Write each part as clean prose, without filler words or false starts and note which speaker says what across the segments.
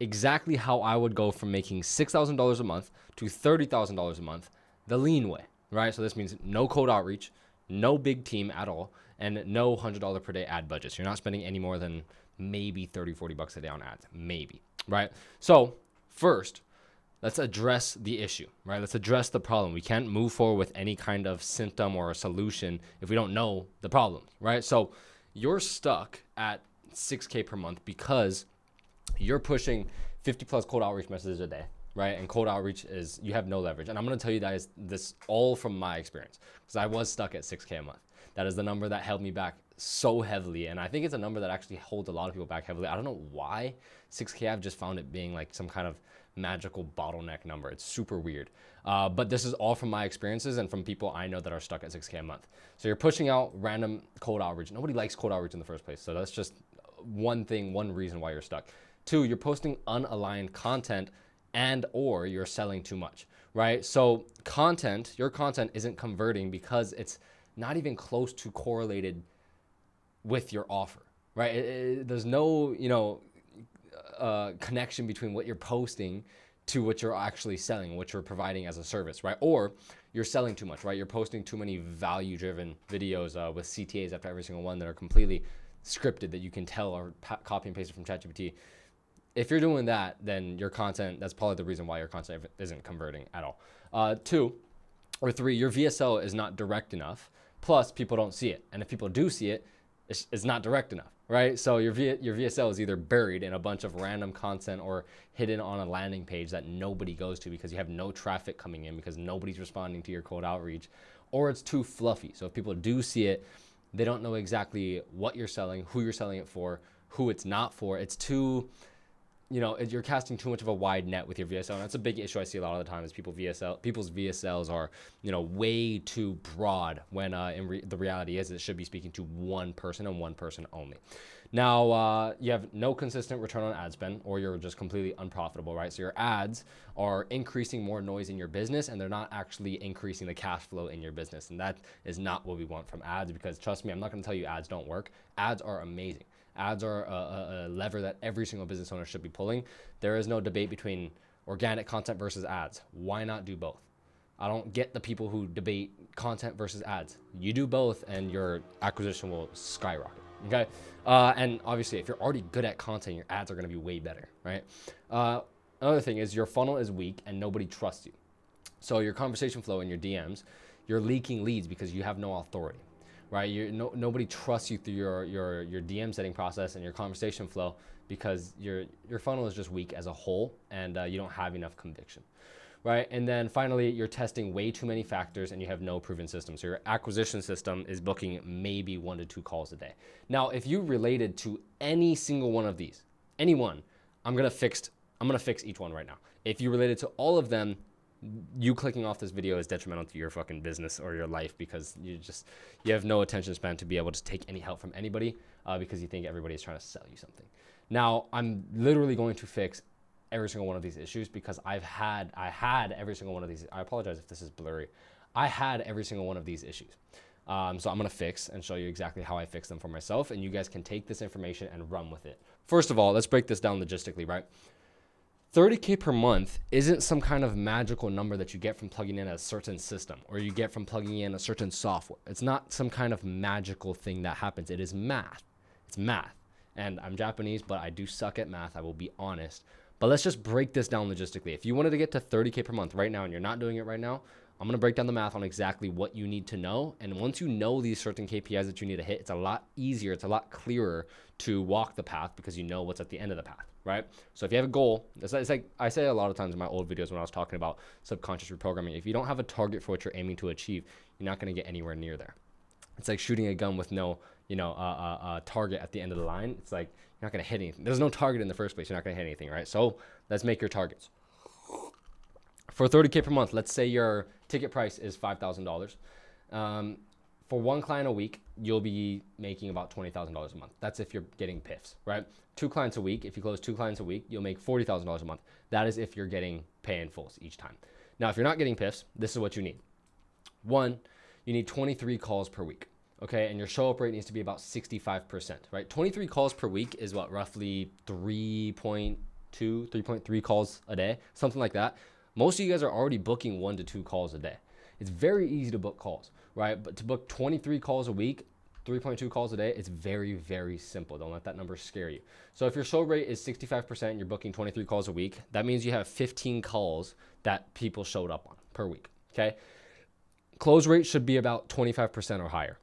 Speaker 1: exactly how I would go from making $6,000 a month to $30,000 a month the lean way, right? So this means no cold outreach, no big team at all, and no $100 per day ad budget. So you're not spending any more than maybe 30, 40 bucks a day on ads, maybe, right? So first, let's address the issue, right? Let's address the problem. We can't move forward with any kind of symptom or a solution if we don't know the problem, right? So you're stuck at 6K per month because you're pushing 50 plus cold outreach messages a day, right? And cold outreach is, you have no leverage. And I'm going to tell you that is this all from my experience, because I was stuck at 6K a month. That is the number that held me back so heavily. And I think it's a number that actually holds a lot of people back heavily. I don't know why 6K, I've just found it being like some kind of magical bottleneck number. It's super weird. But this is all from my experiences and from people I know that are stuck at 6K a month. So you're pushing out random cold outreach. Nobody likes cold outreach in the first place. So that's just one thing, one reason why you're stuck. Two, you're posting unaligned content and or you're selling too much, right? So your content isn't converting because it's not even close to correlated with your offer, right? There's no, connection between what you're posting to what you're actually selling, what you're providing as a service, right? Or you're selling too much, right? You're posting too many value-driven videos with CTAs after every single one that are completely scripted that you can tell are copy and pasted from ChatGPT. If you're doing that, then your content, that's probably the reason why your content isn't converting at all. Two or three, your VSL is not direct enough. Plus, people don't see it. And if people do see it, it's not direct enough, right? So your VSL is either buried in a bunch of random content or hidden on a landing page that nobody goes to because you have no traffic coming in because nobody's responding to your cold outreach, or it's too fluffy. So if people do see it, they don't know exactly what you're selling, who you're selling it for, who it's not for. It's too, you're casting too much of a wide net with your VSL. And that's a big issue I see a lot of the time is people's VSLs are, way too broad when the reality is it should be speaking to one person and one person only. Now, you have no consistent return on ad spend, or you're just completely unprofitable, right? So your ads are increasing more noise in your business and they're not actually increasing the cash flow in your business. And that is not what we want from ads, because trust me, I'm not going to tell you ads don't work. Ads are amazing. Ads are a lever that every single business owner should be pulling. There is no debate between organic content versus ads. Why not do both? I don't get the people who debate content versus ads. You do both and your acquisition will skyrocket, okay? And obviously, if you're already good at content, your ads are gonna be way better, right? Another thing is your funnel is weak and nobody trusts you. So your conversation flow in your DMs, you're leaking leads because you have no authority. Right, nobody trusts you through your DM setting process and your conversation flow because your funnel is just weak as a whole, and you don't have enough conviction, right? And then finally, you're testing way too many factors and you have no proven system. So your acquisition system is booking maybe 1 to 2 calls a day. Now, if you related to any single one of these, any one, I'm gonna fix each one right now. If you related to all of them, you clicking off this video is detrimental to your fucking business or your life, because you have no attention span to be able to take any help from anybody because you think everybody is trying to sell you something. Now, I'm literally going to fix every single one of these issues because I had every single one of these. I apologize if this is blurry. I had every single one of these issues. So I'm going to fix and show you exactly how I fix them for myself, and you guys can take this information and run with it. First of all, let's break this down logistically, right? 30K per month isn't some kind of magical number that you get from plugging in a certain system or you get from plugging in a certain software. It's not some kind of magical thing that happens. It is math. It's math. And I'm Japanese, but I do suck at math. I will be honest. But let's just break this down logistically. If you wanted to get to 30K per month right now and you're not doing it right now, I'm going to break down the math on exactly what you need to know. And once you know these certain KPIs that you need to hit, it's a lot easier. It's a lot clearer to walk the path because you know what's at the end of the path, right? So if you have a goal, it's like I say a lot of times in my old videos when I was talking about subconscious reprogramming, if you don't have a target for what you're aiming to achieve, you're not going to get anywhere near there. It's like shooting a gun with no, target at the end of the line. It's like you're not going to hit anything. There's no target in the first place. You're not going to hit anything, right? So let's make your targets. For 30K per month, let's say your ticket price is $5,000. For one client a week, you'll be making about $20,000 a month. That's if you're getting PIFs, right? 2 clients a week. If you close 2 clients a week, you'll make $40,000 a month. That is if you're getting pay in fulls each time. Now, if you're not getting PIFs, this is what you need. 1, you need 23 calls per week, okay? And your show up rate needs to be about 65%, right? 23 calls per week is what, roughly 3.3 calls a day, something like that. Most of you guys are already booking 1 to 2 calls a day. It's very easy to book calls, right? But to book 23 calls a week, 3.2 calls a day, it's very, very simple. Don't let that number scare you. So if your show rate is 65% and you're booking 23 calls a week, that means you have 15 calls that people showed up on per week, okay? Close rate should be about 25% or higher.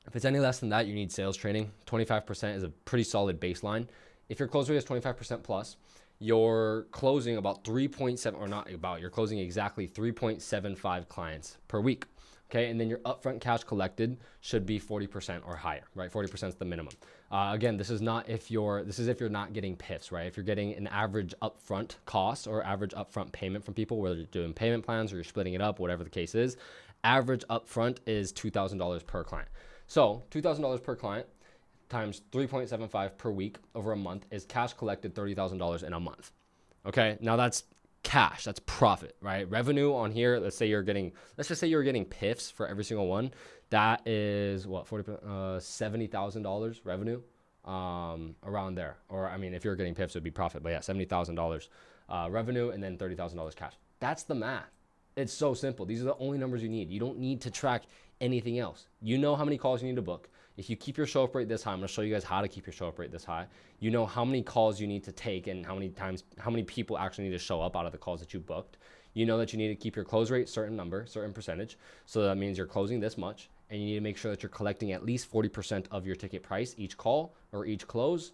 Speaker 1: If it's any less than that, you need sales training. 25% is a pretty solid baseline. If your close rate is 25% plus, you're closing about 3.7, or not about, you're closing exactly 3.75 clients per week. Okay, and then your upfront cash collected should be 40% or higher, right? 40% is the minimum. Again, this is if you're not getting PIFs, right? If you're getting an average upfront cost or average upfront payment from people, whether you're doing payment plans or you're splitting it up, whatever the case is, average upfront is $2,000 per client. So $2,000 per client times 3.75 per week over a month is cash collected $30,000 in a month. Okay, now that's cash, that's profit, right? Revenue on here, let's just say you're getting PIFs for every single one. That is what, $70,000 revenue, around there. Or I mean, if you're getting PIFs, it would be profit, but yeah, $70,000 revenue and then $30,000 cash. That's the math. It's so simple. These are the only numbers you need. You don't need to track anything else. You know how many calls you need to book. If you keep your show up rate this high, I'm going to show you guys how to keep your show up rate this high. You know how many calls you need to take and how many people actually need to show up out of the calls that you booked. You know that you need to keep your close rate certain percentage. So that means you're closing this much, and you need to make sure that you're collecting at least 40% of your ticket price each call or each close.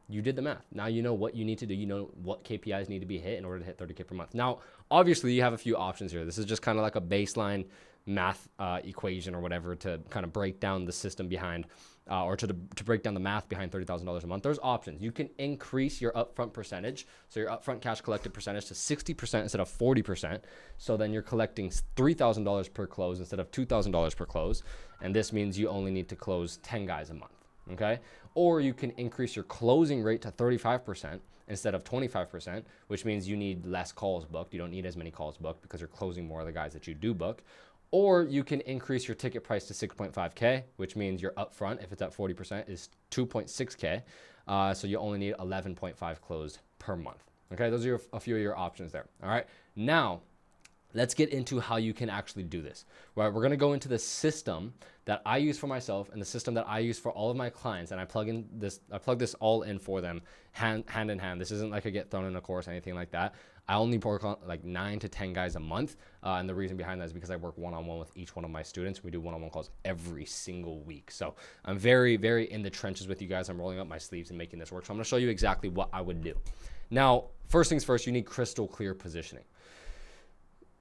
Speaker 1: You did the math. Now you know what you need to do. You know what KPIs need to be hit in order to hit 30K per month. Now, obviously, you have a few options here. This is just kind of like a baseline math equation or whatever to kind of break down the system behind or to break down the math behind $30,000 a month. There's options. You can increase your upfront percentage, so your upfront cash collected percentage to 60% instead of 40%. So then you're collecting $3,000 per close instead of $2,000 per close, and this means you only need to close 10 guys a month. Okay? Or you can increase your closing rate to 35% instead of 25%, which means you need less calls booked. You don't need as many calls booked because you're closing more of the guys that you do book. Or you can increase your ticket price to 6.5K, which means your upfront, if it's at 40%, is 2.6K. So you only need 11.5 closed per month. Okay, those are a few of your options there. All right, now let's get into how you can actually do this. Right, we're gonna go into the system that I use for myself and the system that I use for all of my clients, and I plug this all in for them hand in hand. This isn't like I get thrown in a course or anything like that. I only work on like 9 to 10 guys a month, and the reason behind that is because I work one-on-one with each one of my students. We do one-on-one calls every single week, so I'm very, very in the trenches with you guys. I'm rolling up my sleeves and making this work. So I'm gonna show you exactly what I would do. Now, first things first, you need crystal clear positioning.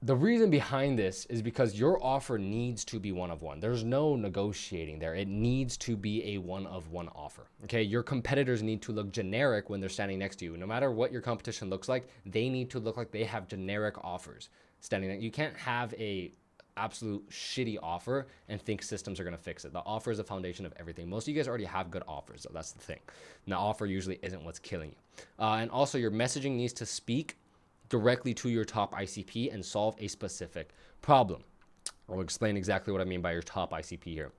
Speaker 1: The reason behind this is because your offer needs to be one of one. There's no negotiating there. It needs to be a one of one offer. Okay, your competitors need to look generic when they're standing next to you. No matter what your competition looks like, they need to look like they have generic offers standing there. You can't have a absolute shitty offer and think systems are going to fix it. The offer is the foundation of everything. Most of you guys already have good offers, so that's the thing. And the offer usually isn't what's killing you. And also your messaging needs to speak directly to your top ICP and solve a specific problem. I'll explain exactly what I mean by your top ICP here.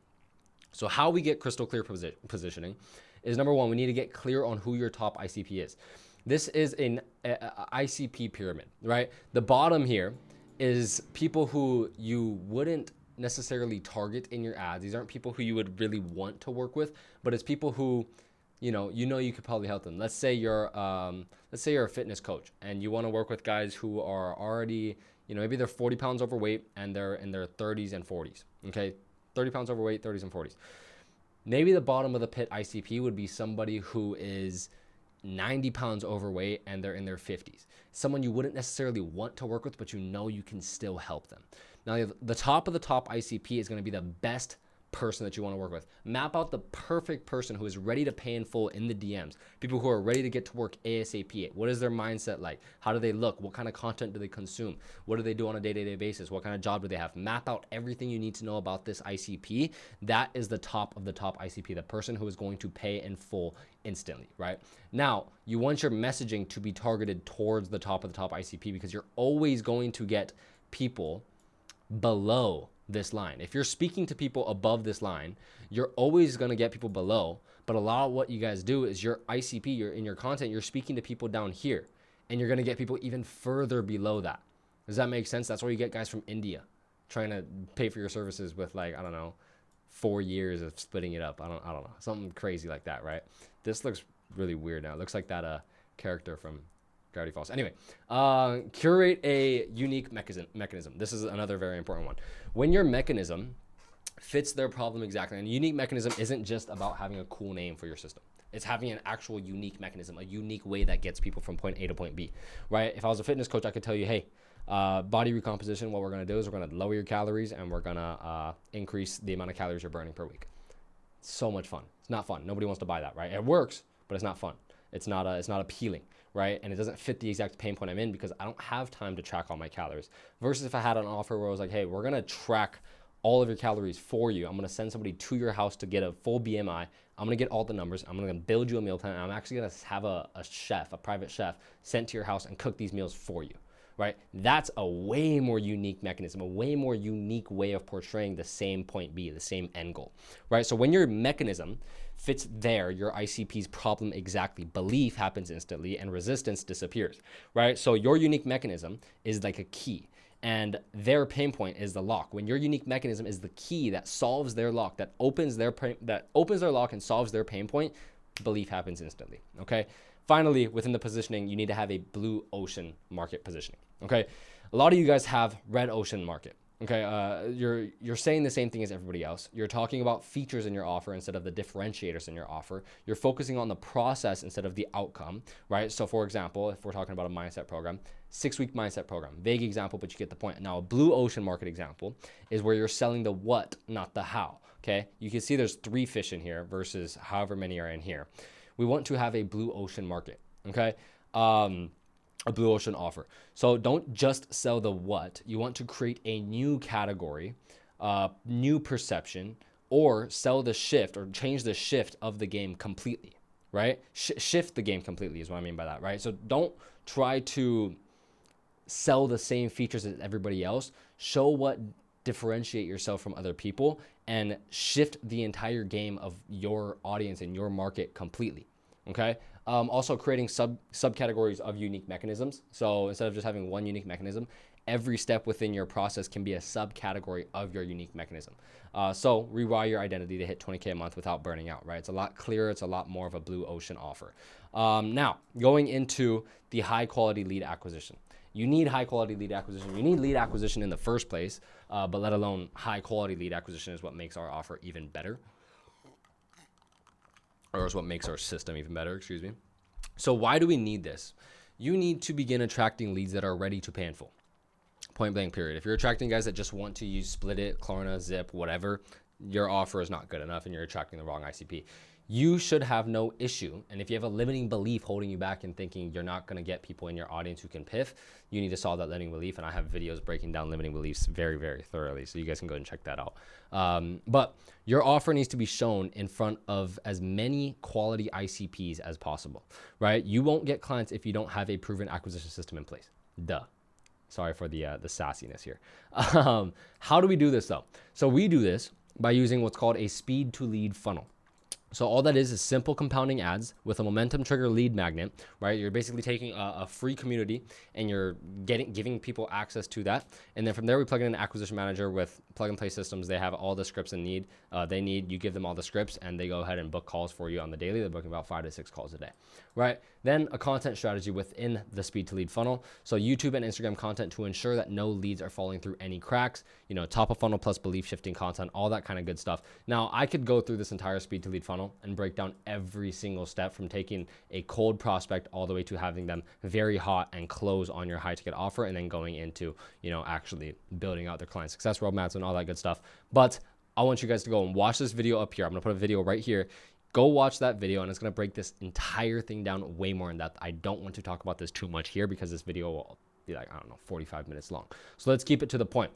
Speaker 1: So how we get crystal clear positioning is, number one, we need to get clear on who your top ICP is. This is an ICP pyramid, right? The bottom here is people who you wouldn't necessarily target in your ads. These aren't people who you would really want to work with, but it's people who you know you could probably help them. Let's say you're a fitness coach and you want to work with guys who are already, maybe they're 40 pounds overweight and they're in their 30s and 40s. Okay, 30 pounds overweight, 30s and 40s. Maybe the bottom of the pit ICP would be somebody who is 90 pounds overweight and they're in their 50s. Someone you wouldn't necessarily want to work with, but you can still help them. Now, the top of the top ICP is going to be the best person that you want to work with. Map out the perfect person who is ready to pay in full in the DMs. People who are ready to get to work ASAP. What is their mindset like? How do they look? What kind of content do they consume? What do they do on a day-to-day basis? What kind of job do they have? Map out everything you need to know about this ICP. That is the top of the top ICP, the person who is going to pay in full instantly, right? Now, you want your messaging to be targeted towards the top of the top ICP because you're always going to get people below this line. If you're speaking to people above this line, you're always going to get people below, But a lot of what you guys do is your ICP, you're in your content, you're speaking to people down here, and you're going to get people even further below that. Does that make sense? That's why you get guys from India trying to pay for your services with, like, I don't know, 4 years of splitting it up. I don't know, something crazy like that, right? This looks really weird now. It looks like that character from Gravity Falls. Anyway, curate a unique mechanism. This is another very important one. When your mechanism fits their problem exactly, and a unique mechanism isn't just about having a cool name for your system. It's having an actual unique mechanism, a unique way that gets people from point A to point B, right? If I was a fitness coach, I could tell you, hey, body recomposition, what we're going to do is we're going to lower your calories and we're going to increase the amount of calories you're burning per week. It's so much fun. It's not fun. Nobody wants to buy that, right? It works, but it's not fun. It's not appealing, right? And it doesn't fit the exact pain point I'm in because I don't have time to track all my calories. Versus if I had an offer where I was like, hey, we're going to track all of your calories for you. I'm going to send somebody to your house to get a full BMI. I'm going to get all the numbers. I'm going to build you a meal plan. And I'm actually going to have a chef, a private chef, sent to your house and cook these meals for you, right? That's a way more unique mechanism, a way more unique way of portraying the same point B, the same end goal, right? So when your mechanism fits there, your ICP's problem exactly, belief happens instantly and resistance disappears, right? So your unique mechanism is like a key. And their pain point is the lock. When your unique mechanism is the key that solves their lock, that opens their lock and solves their pain point, belief happens instantly. Okay. Finally, within the positioning, you need to have a blue ocean market positioning. Okay. A lot of you guys have red ocean market. Okay. You're saying the same thing as everybody else. You're talking about features in your offer instead of the differentiators in your offer. You're focusing on the process instead of the outcome, right? So for example, if we're talking about a mindset program, 6-week mindset program, vague example, but you get the point. Now, a blue ocean market example is where you're selling the what, not the how. Okay. You can see there's 3 fish in here versus however many are in here. We want to have a blue ocean market. Okay. A blue ocean offer. So don't just sell the what. You want to create a new category, new perception, or sell the shift or change the shift of the game completely, right? Shift the game completely is what I mean by that, right? So don't try to sell the same features as everybody else. Show what differentiate yourself from other people and shift the entire game of your audience and your market completely. Okay. Also creating subcategories of unique mechanisms. So instead of just having one unique mechanism, every step within your process can be a subcategory of your unique mechanism. So rewire your identity to hit 20K a month without burning out, right? It's a lot clearer. It's a lot more of a blue ocean offer. Now going into the high quality lead acquisition. You need high quality lead acquisition. You need lead acquisition in the first place, but let alone high quality lead acquisition is what makes our offer even better. Or is what makes our system even better, excuse me. So why do we need this? You need to begin attracting leads that are ready to pay in full. Point blank period. If you're attracting guys that just want to use Split It, Klarna, Zip, whatever, your offer is not good enough and you're attracting the wrong ICP. You should have no issue. And if you have a limiting belief holding you back and thinking you're not going to get people in your audience who can piff, you need to solve that limiting belief. And I have videos breaking down limiting beliefs very, very thoroughly. So you guys can go and check that out. But your offer needs to be shown in front of as many quality ICPs as possible, right? You won't get clients if you don't have a proven acquisition system in place. Duh. Sorry for the sassiness here. How do we do this though? So we do this by using what's called a speed to lead funnel. So all that is simple compounding ads with a momentum trigger lead magnet, right? You're basically taking a free community and you're giving people access to that. And then from there, we plug in an acquisition manager with plug and play systems. They have all the scripts they need. You give them all the scripts and they go ahead and book calls for you on the daily. They're booking about 5 to 6 calls a day, right? Then a content strategy within the speed to lead funnel. So YouTube and Instagram content to ensure that no leads are falling through any cracks, top of funnel plus belief shifting content, all that kind of good stuff. Now I could go through this entire speed to lead funnel and break down every single step from taking a cold prospect all the way to having them very hot and close on your high ticket offer and then going into, actually building out their client success roadmaps and all that good stuff. But I want you guys to go and watch this video up here. I'm going to put a video right here. Go watch that video and it's going to break this entire thing down way more in depth. I don't want to talk about this too much here because this video will be 45 minutes long. So let's keep it to the point.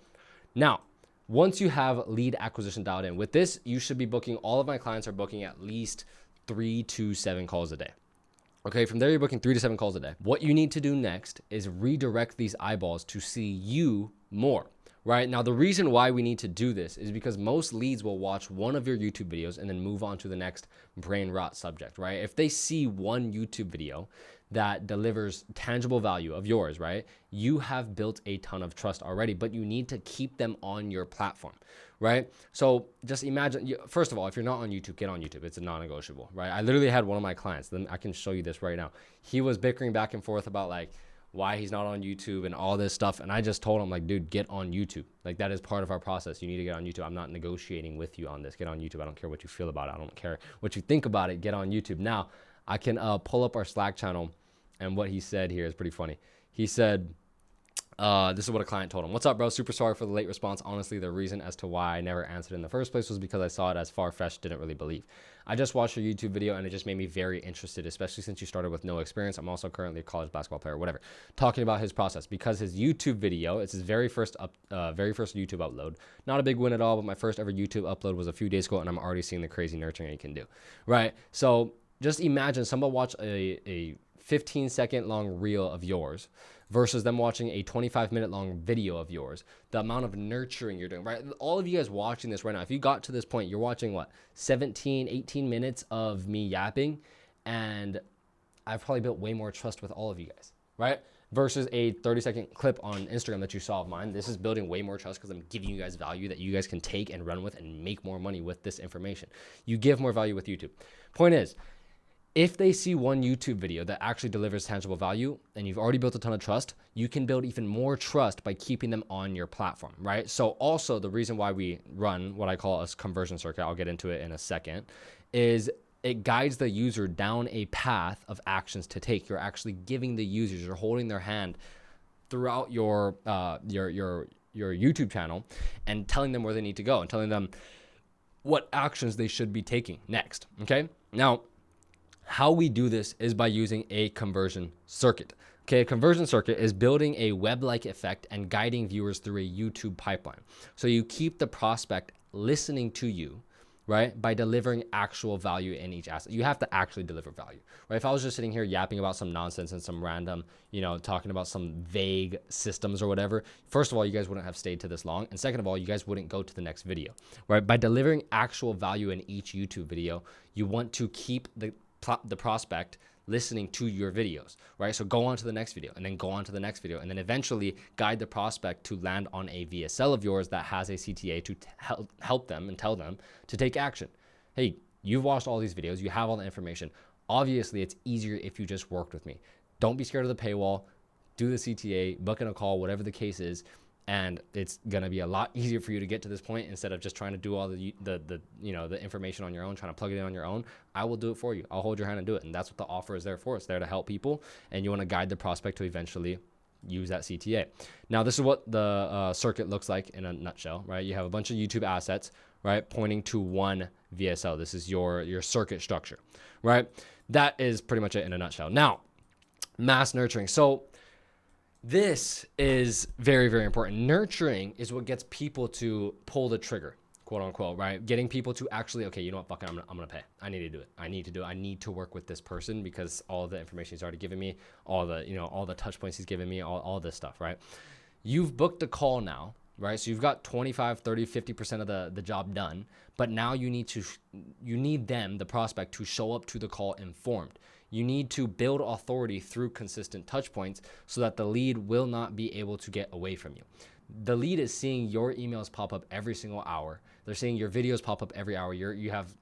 Speaker 1: Now, once you have lead acquisition dialed in, with this, you should be booking, all of my clients are booking at least 3 to 7 calls a day. Okay, from there, you're booking 3 to 7 calls a day. What you need to do next is redirect these eyeballs to see you more, right? Now, the reason why we need to do this is because most leads will watch one of your YouTube videos and then move on to the next brain rot subject, right? If they see one YouTube video that delivers tangible value of yours, right? You have built a ton of trust already, but you need to keep them on your platform, right? So just imagine, first of all, if you're not on YouTube, get on YouTube. It's a non-negotiable, right? I literally had one of my clients, then I can show you this right now. He was bickering back and forth about like why he's not on YouTube and all this stuff. And I just told him like, dude, get on YouTube. Like that is part of our process. You need to get on YouTube. I'm not negotiating with you on this. Get on YouTube. I don't care what you feel about it. I don't care what you think about it. Get on YouTube. Now I can pull up our Slack channel, and what he said here is pretty funny. He said, this is what a client told him. What's up, bro? Super sorry for the late response. Honestly, the reason as to why I never answered in the first place was because I saw it as far-fetched, didn't really believe. I just watched your YouTube video and it just made me very interested, especially since you started with no experience. I'm also currently a college basketball player, whatever. Talking about his process because his YouTube video, it's his very first YouTube upload. Not a big win at all, but my first ever YouTube upload was a few days ago and I'm already seeing the crazy nurturing he can do, right? So just imagine someone watch a 15-second long reel of yours versus them watching a 25-minute long video of yours, the amount of nurturing you're doing, right? All of you guys watching this right now, if you got to this point, you're watching what, 17, 18 minutes of me yapping, and I've probably built way more trust with all of you guys, right? Versus a 30-second clip on Instagram that you saw of mine. This is building way more trust because I'm giving you guys value that you guys can take and run with and make more money with this information. You give more value with YouTube. Point is, if they see one YouTube video that actually delivers tangible value and you've already built a ton of trust, you can build even more trust by keeping them on your platform, right? So also the reason why we run what I call a conversion circuit, I'll get into it in a second, is it guides the user down a path of actions to take. You're actually giving the users, you're holding their hand throughout your YouTube channel and telling them where they need to go and telling them what actions they should be taking next, okay? Now, how we do this is by using a conversion circuit. Okay, a conversion circuit is building a web-like effect and guiding viewers through a YouTube pipeline. So you keep the prospect listening to you, right, by delivering actual value in each asset. You have to actually deliver value, right? If I was just sitting here yapping about some nonsense and some random, talking about some vague systems or whatever, first of all, you guys wouldn't have stayed to this long. And second of all, you guys wouldn't go to the next video, right? By delivering actual value in each YouTube video, you want to keep the prospect listening to your videos, right? So go on to the next video and then go on to the next video and then eventually guide the prospect to land on a VSL of yours that has a CTA to help them and tell them to take action. Hey, you've watched all these videos, you have all the information. Obviously, it's easier if you just worked with me. Don't be scared of the paywall, do the CTA, book in a call, whatever the case is. And it's gonna be a lot easier for you to get to this point instead of just trying to do all the information on your own, trying to plug it in on your own. I will do it for you. I'll hold your hand and do it. And that's what the offer is there for. It's there to help people, and you want to guide the prospect to eventually use that CTA. Now, this is what the circuit looks like in a nutshell, right? You have a bunch of YouTube assets, right, pointing to one VSL. This is your circuit structure, right? That is pretty much it in a nutshell. Now, mass nurturing. So this is very, very important. Nurturing is what gets people to pull the trigger, quote unquote, right? Getting people to actually, okay, you know what, fuck it, I'm gonna pay. I need to do it. I need to work with this person because all the information he's already given me, all the touch points he's given me, all this stuff, right? You've booked a call now, right? So you've got 25, 30, 50% of the job done, but now you need them, the prospect, to show up to the call informed. You need to build authority through consistent touch points so that the lead will not be able to get away from you. The lead is seeing your emails pop up every single hour. They're seeing your videos pop up every hour. You have,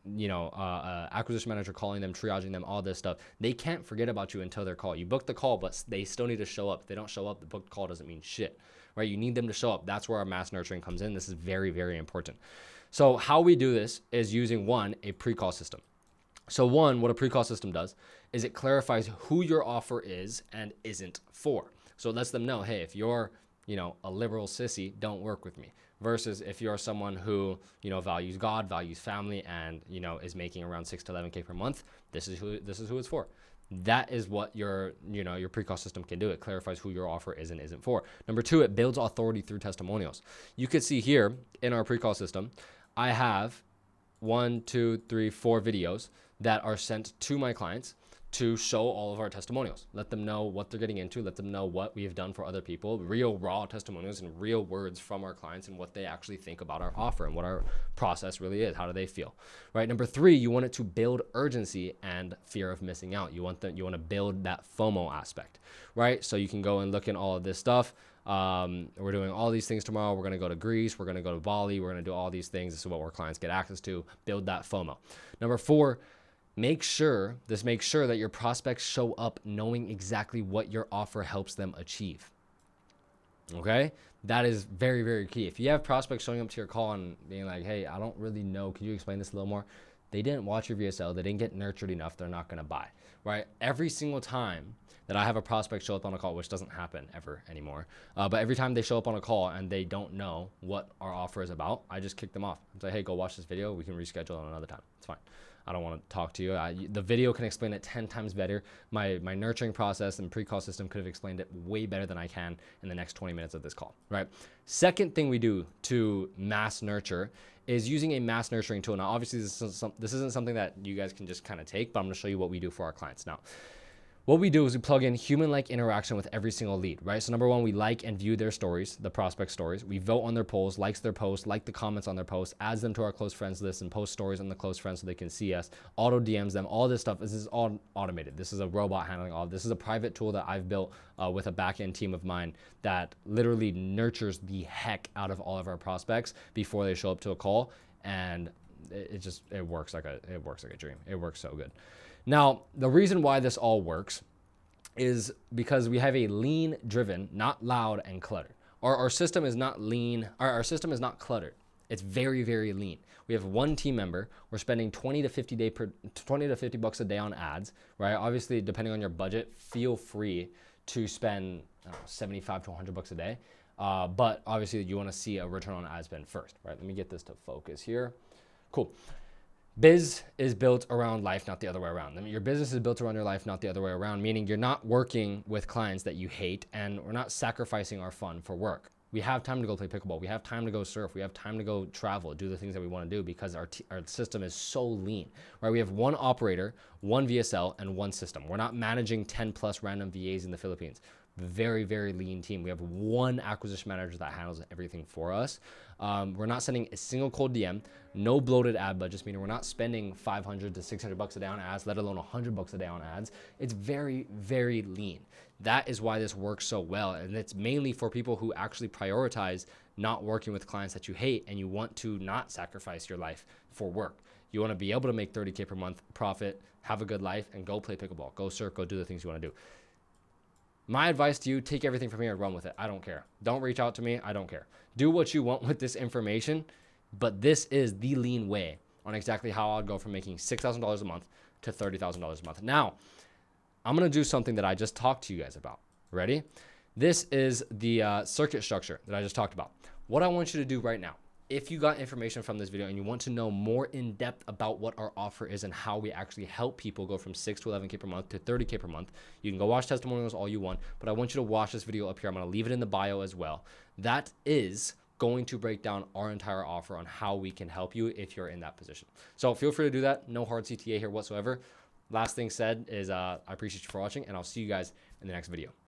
Speaker 1: acquisition manager calling them, triaging them, all this stuff. They can't forget about you until their call. You booked the call, but they still need to show up. If they don't show up, the booked call doesn't mean shit, right? You need them to show up. That's where our mass nurturing comes in. This is very, very important. So how we do this is using a pre-call system. So what a pre-call system does is it clarifies who your offer is and isn't for. So it lets them know, hey, if you're, a liberal sissy, don't work with me. Versus if you're someone who, values God, values family, and, is making around 6 to 11K per month, this is who it's for. That is what your pre-call system can do. It clarifies who your offer is and isn't for. Number 2, it builds authority through testimonials. You could see here in our pre-call system, I have 1, 2, 3, 4 videos that are sent to my clients to show all of our testimonials. Let them know what they're getting into. Let them know what we have done for other people, real raw testimonials and real words from our clients and what they actually think about our offer and what our process really is. How do they feel, right? Number 3, you want it to build urgency and fear of missing out. You want to build that FOMO aspect, right? So you can go and look at all of this stuff. We're doing all these things tomorrow. We're going to go to Greece. We're going to go to Bali. We're going to do all these things. This is what our clients get access to. Build that FOMO. Number 4, make sure that your prospects show up knowing exactly what your offer helps them achieve. Okay? That is very, very key. If you have prospects showing up to your call and being like, hey, I don't really know, can you explain this a little more? They didn't watch your VSL. They didn't get nurtured enough. They're not going to buy, right? Every single time that I have a prospect show up on a call, which doesn't happen ever anymore, but every time they show up on a call and they don't know what our offer is about, I just kick them off. I'm like, hey, go watch this video. We can reschedule on another time. It's fine. I don't want to talk to you. The video can explain it 10 times better. My nurturing process and pre-call system could have explained it way better than I can in the next 20 minutes of this call, right? Second thing we do to mass nurture is using a mass nurturing tool. Now, obviously, this isn't something that you guys can just kind of take, but I'm going to show you what we do for our clients. Now, what we do is we plug in human-like interaction with every single lead, right? So number 1, we like and view their stories, the prospect stories. We vote on their polls, likes their posts, like the comments on their posts, adds them to our close friends list, and post stories on the close friends so they can see us, auto DMs them, all this stuff. This is all automated. This is a robot handling all. This is a private tool that I've built with a back-end team of mine that literally nurtures the heck out of all of our prospects before they show up to a call, and it works like a dream. It works so good. Now, the reason why this all works is because we have a lean driven, not loud and cluttered. Our system is not lean. Our system is not cluttered. It's very, very lean. We have one team member. We're spending $20 to $50 a day on ads, right? Obviously, depending on your budget, feel free to spend $75 to $100 a day. But obviously, you want to see a return on ad spend first, right? Let me get this to focus here. Cool. Biz is built around life, not the other way around. I mean, your business is built around your life, not the other way around, meaning you're not working with clients that you hate, and we're not sacrificing our fun for work. We have time to go play pickleball. We have time to go surf. We have time to go travel, do the things that we want to do because our system is so lean, right? We have one operator, one VSL, and one system. We're not managing 10 plus random VAs in the Philippines. Very, very lean team. We have one acquisition manager that handles everything for us. We're not sending a single cold DM, no bloated ad budgets, meaning we're not spending $500 to $600 a day on ads, let alone $100 a day on ads. It's very, very lean. That is why this works so well. And it's mainly for people who actually prioritize not working with clients that you hate and you want to not sacrifice your life for work. You want to be able to make $30K per month profit, have a good life, and go play pickleball, go surf, go do the things you want to do. My advice to you, take everything from here and run with it. I don't care. Don't reach out to me. I don't care. Do what you want with this information, but this is the lean way on exactly how I'll go from making $6,000 a month to $30,000 a month. Now, I'm going to do something that I just talked to you guys about. Ready? This is the circuit structure that I just talked about. What I want you to do right now, if you got information from this video and you want to know more in depth about what our offer is and how we actually help people go from 6 to 11K per month to 30K per month, you can go watch testimonials all you want, but I want you to watch this video up here. I'm going to leave it in the bio as well. That is going to break down our entire offer on how we can help you if you're in that position. So feel free to do that. No hard CTA here whatsoever. Last thing said is I appreciate you for watching, and I'll see you guys in the next video.